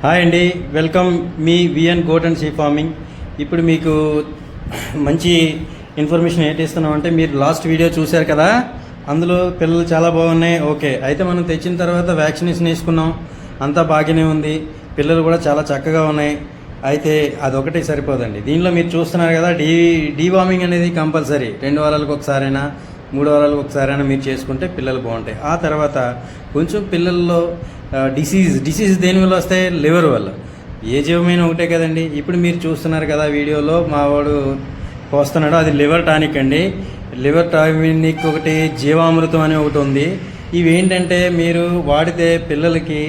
Hi అండి, welcome మీ VN goat and sheep farming. ఇప్పుడు మీకు మంచి ఇన్ఫర్మేషన్ ఏంటి ఇస్తున్నాం అంటే, మీరు లాస్ట్ వీడియో చూశారు కదా, అందులో పిల్లలు చాలా బాగున్నాయి. ఓకే, అయితే మనం తెచ్చిన తర్వాత వ్యాక్సినేషన్ వేసుకున్నాం, అంతా బాగానే ఉంది, పిల్లలు కూడా చాలా చక్కగా ఉన్నాయి. అయితే అదొకటి సరిపోదండి. దీనిలో మీరు చూస్తున్నారు కదా, డీవార్మింగ్ అనేది కంపల్సరీ 2 వారాలకు ఒకసారైనా 3 వారాలకు ఒకసారైనా మీరు చేసుకుంటే పిల్లలు బాగుంటాయి. ఆ తర్వాత కొంచెం పిల్లల్లో డిసీజ్ దేని వల్ల వస్తాయి? లివర్ వల్ల. ఏ జీవమైన ఒకటే కదండి. ఇప్పుడు మీరు చూస్తున్నారు కదా వీడియోలో, మావాడు పోస్తున్నాడు, అది లివర్ టానిక్ అండి. లివర్ టానిక్ ఒకటి, జీవామృతం అని ఒకటి ఉంది. ఇవి ఏంటంటే మీరు వాడితే పిల్లలకి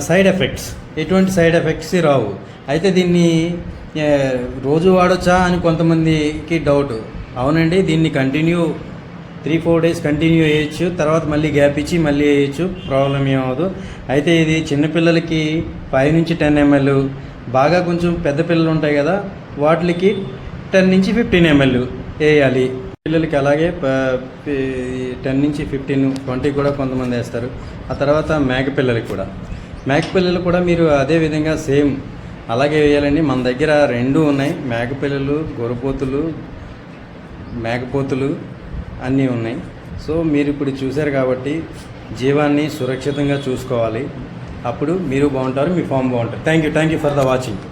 సైడ్ ఎఫెక్ట్స్, ఎటువంటి సైడ్ ఎఫెక్ట్స్ రావు. అయితే దీన్ని రోజు వాడొచ్చా అని కొంతమందికి డౌట్. అవునండి, దీన్ని కంటిన్యూ 3-4 డేస్ కంటిన్యూ వేయచ్చు, తర్వాత మళ్ళీ గ్యాప్ ఇచ్చి మళ్ళీ వేయచ్చు, ప్రాబ్లం ఏమవదు. అయితే ఇది చిన్నపిల్లలకి 5 నుంచి 10 ml, బాగా కొంచెం పెద్ద పిల్లలు ఉంటాయి కదా, వాటికి 10 నుంచి 15 ml వేయాలి. పిల్లలకి అలాగే 10 నుంచి 15, 20 కూడా కొంతమంది వేస్తారు. ఆ తర్వాత మేకపిల్లలకి కూడా మీరు అదే విధంగా సేమ్ అలాగే వేయాలండి. మన దగ్గర 2 ఉన్నాయి, మేకపిల్లలు, మేకపోతులు అన్నీ ఉన్నాయి. సో మీరు ఇప్పుడు చూశారు కాబట్టి జీవాన్ని సురక్షితంగా చూసుకోవాలి, అప్పుడు మీరు బాగుంటారు, మీ ఫామ్ బాగుంటారు. Thank you for the watching.